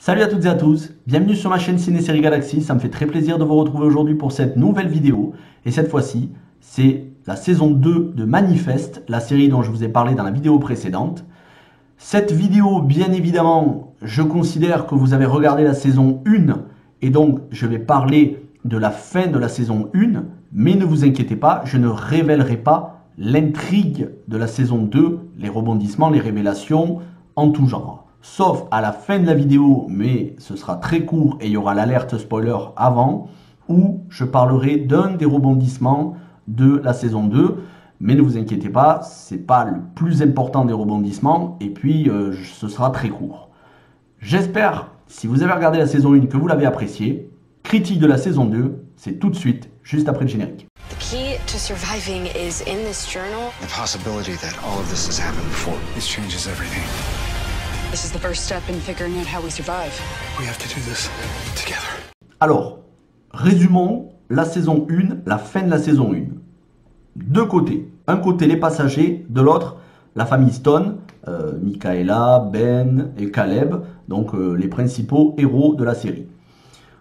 Salut à toutes et à tous, bienvenue sur ma chaîne Ciné-Série Galaxy, ça me fait très plaisir de vous retrouver aujourd'hui pour cette nouvelle vidéo. Et cette fois-ci, c'est la saison 2 de Manifest, la série dont je vous ai parlé dans la vidéo précédente. Cette vidéo, bien évidemment, je considère que vous avez regardé la saison 1, et donc je vais parler de la fin de la saison 1, mais ne vous inquiétez pas, je ne révélerai pas l'intrigue de la saison 2, les rebondissements, les révélations, en tout genre. Sauf à la fin de la vidéo, mais ce sera très court et il y aura l'alerte spoiler avant, où je parlerai d'un des rebondissements de la saison 2. Mais ne vous inquiétez pas, c'est pas le plus important des rebondissements, et puis ce sera très court. J'espère, si vous avez regardé la saison 1, que vous l'avez apprécié. Critique de la saison 2, c'est tout de suite, juste après le générique. The key to surviving is in this journal. The possibility that all of this has happened before. This changes everything. This is the first step in figuring out how we survive. We have to do this together. Alors, résumons la saison 1, la fin de la saison 1. Deux côtés. Un côté les passagers, de l'autre la famille Stone, Michaela, Ben et Caleb, donc les principaux héros de la série.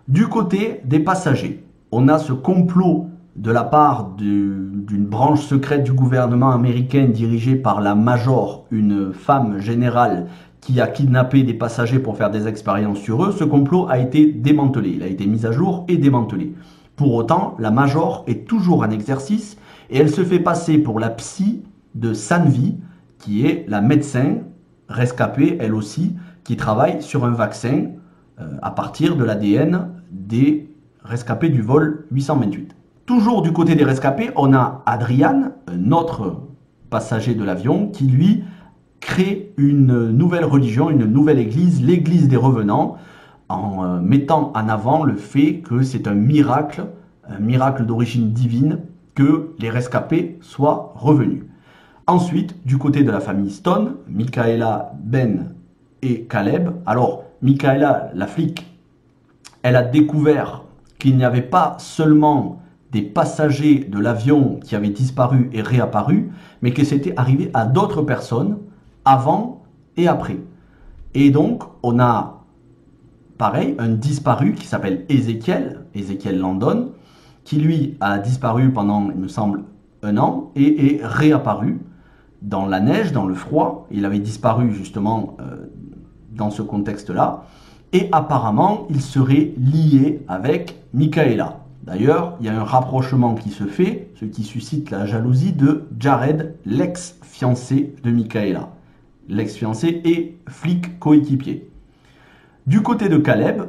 Du côté des passagers, on a ce complot de la part d'une branche secrète du gouvernement américain dirigée par la Major, une femme générale qui a kidnappé des passagers pour faire des expériences sur eux. Ce complot a été démantelé, il a été mis à jour et démantelé. Pour autant, la Major est toujours en exercice et elle se fait passer pour la psy de Sanvi, qui est la médecin rescapée, elle aussi, qui travaille sur un vaccin à partir de l'ADN des rescapés du vol 828. Toujours du côté des rescapés, on a Adrian, un autre passager de l'avion, qui lui crée une nouvelle religion, une nouvelle église, l'église des revenants, en mettant en avant le fait que c'est un miracle d'origine divine, que les rescapés soient revenus. Ensuite, du côté de la famille Stone, Michaela, Ben et Caleb. Alors, Michaela, la flic, elle a découvert qu'il n'y avait pas seulement des passagers de l'avion qui avaient disparu et réapparu, mais que c'était arrivé à d'autres personnes avant et après. Et donc, on a, pareil, un disparu qui s'appelle Ezekiel Landon, qui lui a disparu pendant, il me semble, 1 an et est réapparu dans la neige, dans le froid. Il avait disparu justement dans ce contexte-là. Et apparemment, il serait lié avec Michaela. D'ailleurs, il y a un rapprochement qui se fait, ce qui suscite la jalousie de Jared, l'ex-fiancé de Michaela. L'ex-fiancé et flic coéquipier. Du côté de Caleb,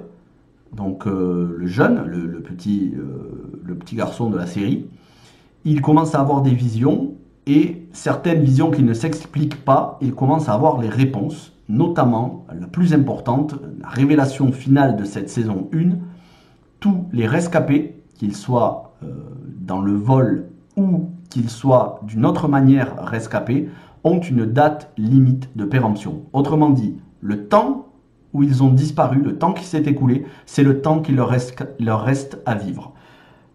donc le jeune, le petit garçon de la série, il commence à avoir des visions, et certaines visions qui ne s'expliquent pas, il commence à avoir les réponses, notamment la plus importante, la révélation finale de cette saison 1, tous les rescapés, qu'ils soient dans le vol ou qu'ils soient d'une autre manière rescapés, ont une date limite de péremption. Autrement dit, le temps où ils ont disparu, le temps qui s'est écoulé, c'est le temps qu'il leur reste à vivre.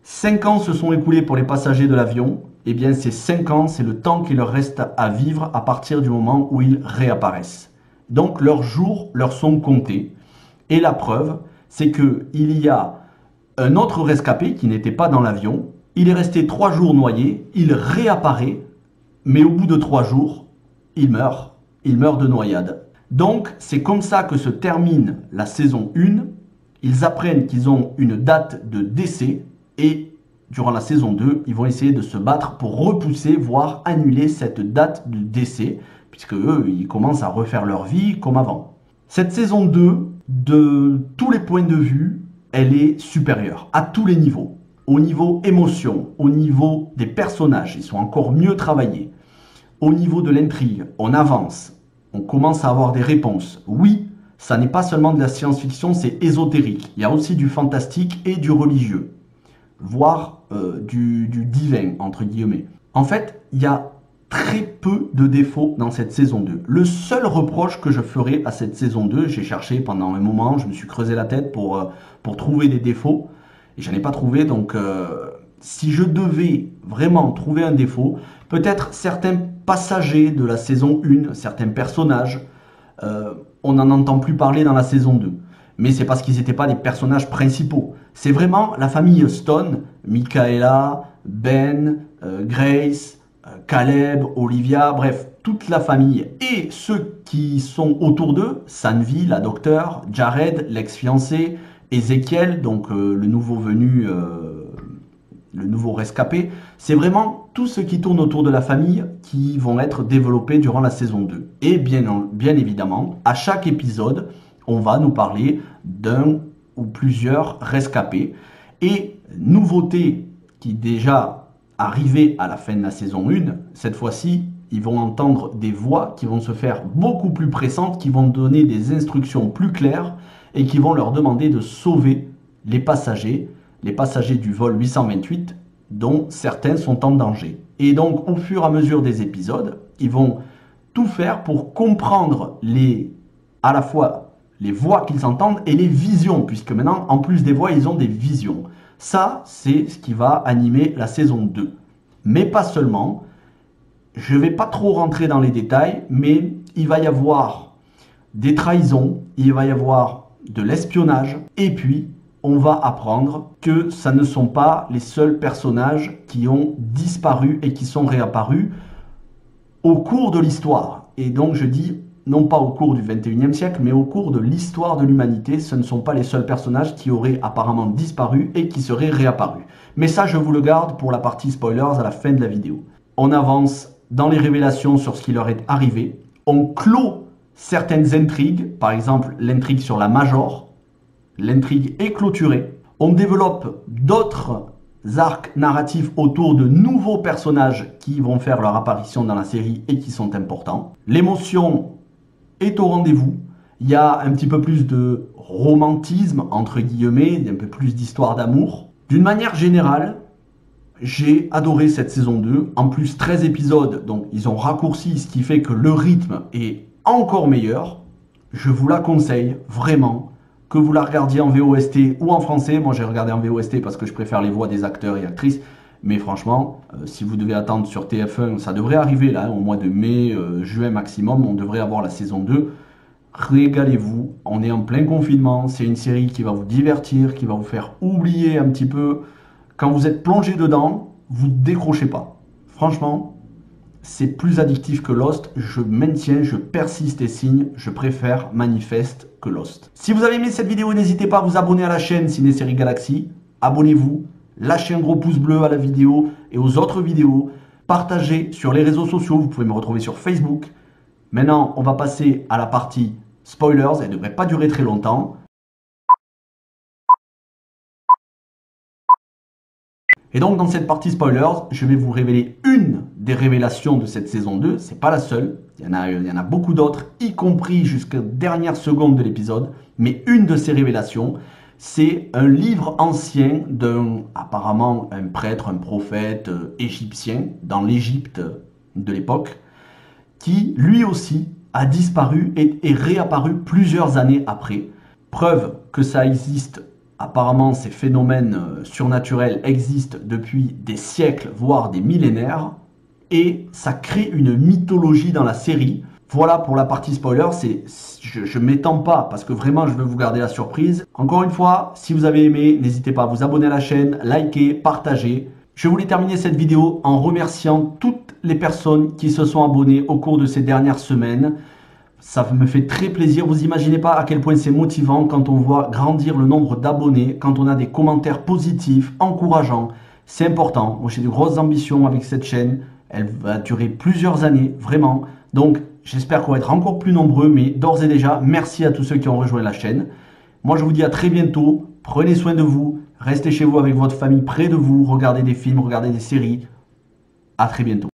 5 ans se sont écoulés pour les passagers de l'avion, et bien ces 5 ans, c'est le temps qu'il leur reste à vivre à partir du moment où ils réapparaissent. Donc leurs jours leur sont comptés, et la preuve, c'est qu'il y a un autre rescapé qui n'était pas dans l'avion, il est resté 3 jours noyé, il réapparaît, mais au bout de 3 jours, il meurt de noyade. Donc c'est comme ça que se termine la saison 1, ils apprennent qu'ils ont une date de décès, et durant la saison 2, ils vont essayer de se battre pour repousser, voire annuler cette date de décès, puisque eux, ils commencent à refaire leur vie comme avant. Cette saison 2, de tous les points de vue, elle est supérieure à tous les niveaux. Au niveau émotion, au niveau des personnages, ils sont encore mieux travaillés. Au niveau de l'intrigue, on avance, on commence à avoir des réponses. Oui, ça n'est pas seulement de la science-fiction, c'est ésotérique. Il y a aussi du fantastique et du religieux, voire du divin, entre guillemets. En fait, il y a très peu de défauts dans cette saison 2. Le seul reproche que je ferai à cette saison 2, j'ai cherché pendant un moment, je me suis creusé la tête pour trouver des défauts, et j'en ai pas trouvé, donc si je devais vraiment trouver un défaut, peut-être certains passagers de la saison 1, certains personnages, on n'en entend plus parler dans la saison 2. mais c'est parce qu'ils n'étaient pas les personnages principaux. C'est vraiment la famille Stone, Michaela, Ben, Grace, Caleb, Olivia, bref, toute la famille. Et ceux qui sont autour d'eux, Sanvi, la docteure, Jared, l'ex-fiancé, Ezekiel, donc le nouveau venu, le nouveau rescapé. C'est vraiment tous ceux qui tournent autour de la famille qui vont être développés durant la saison 2. Et bien évidemment, à chaque épisode, on va nous parler d'un ou plusieurs rescapés. Et nouveauté qui déjà arrivée à la fin de la saison 1, cette fois-ci, ils vont entendre des voix qui vont se faire beaucoup plus pressantes, qui vont donner des instructions plus claires et qui vont leur demander de sauver les passagers du vol 828, dont certains sont en danger. Et donc, au fur et à mesure des épisodes, ils vont tout faire pour comprendre à la fois les voix qu'ils entendent et les visions, puisque maintenant, en plus des voix, ils ont des visions. Ça, c'est ce qui va animer la saison 2. Mais pas seulement. Je ne vais pas trop rentrer dans les détails, mais il va y avoir des trahisons, il va y avoir de l'espionnage, et puis on va apprendre que ça ne sont pas les seuls personnages qui ont disparu et qui sont réapparus au cours de l'histoire. Et donc je dis, non pas au cours du 21e siècle, mais au cours de l'histoire de l'humanité, ce ne sont pas les seuls personnages qui auraient apparemment disparu et qui seraient réapparus. Mais ça, je vous le garde pour la partie spoilers à la fin de la vidéo. On avance dans les révélations sur ce qui leur est arrivé. On clôt certaines intrigues, par exemple l'intrigue sur la Major. L'intrigue est clôturée. On développe d'autres arcs narratifs autour de nouveaux personnages qui vont faire leur apparition dans la série et qui sont importants. L'émotion est au rendez-vous. Il y a un petit peu plus de romantisme, entre guillemets, un peu plus d'histoire d'amour. D'une manière générale, j'ai adoré cette saison 2. En plus, 13 épisodes, donc ils ont raccourci, ce qui fait que le rythme est encore meilleur. Je vous la conseille, vraiment. Que vous la regardiez en VOST ou en français. Moi, j'ai regardé en VOST parce que je préfère les voix des acteurs et actrices. Mais franchement, si vous devez attendre sur TF1, ça devrait arriver là, au mois de mai, juin maximum. On devrait avoir la saison 2. Régalez-vous. On est en plein confinement. C'est une série qui va vous divertir, qui va vous faire oublier un petit peu. Quand vous êtes plongé dedans, vous ne décrochez pas. Franchement, c'est plus addictif que Lost. Je maintiens, je persiste et signe. Je préfère Manifest que Lost. Si vous avez aimé cette vidéo, n'hésitez pas à vous abonner à la chaîne Ciné Série Galaxy. Abonnez-vous, lâchez un gros pouce bleu à la vidéo et aux autres vidéos. Partagez sur les réseaux sociaux. Vous pouvez me retrouver sur Facebook. Maintenant, on va passer à la partie spoilers. Elle ne devrait pas durer très longtemps. Et donc, dans cette partie spoilers, je vais vous révéler une des révélations de cette saison 2. C'est pas la seule. Il y en a beaucoup d'autres, y compris jusqu'à la dernière seconde de l'épisode. Mais une de ces révélations, c'est un livre ancien apparemment un prêtre, un prophète égyptien, dans l'Égypte de l'époque, qui lui aussi a disparu et est réapparu plusieurs années après. Preuve que ça existe. Apparemment, ces phénomènes surnaturels existent depuis des siècles, voire des millénaires, et ça crée une mythologie dans la série. Voilà pour la partie spoiler, je ne m'étends pas parce que vraiment je veux vous garder la surprise. Encore une fois, si vous avez aimé, n'hésitez pas à vous abonner à la chaîne, liker, partager. Je voulais terminer cette vidéo en remerciant toutes les personnes qui se sont abonnées au cours de ces dernières semaines. Ça me fait très plaisir. Vous imaginez pas à quel point c'est motivant quand on voit grandir le nombre d'abonnés, quand on a des commentaires positifs, encourageants. C'est important. Moi, j'ai de grosses ambitions avec cette chaîne. Elle va durer plusieurs années, vraiment. Donc, j'espère qu'on va être encore plus nombreux. Mais d'ores et déjà, merci à tous ceux qui ont rejoint la chaîne. Moi, je vous dis à très bientôt. Prenez soin de vous. Restez chez vous avec votre famille près de vous. Regardez des films, regardez des séries. À très bientôt.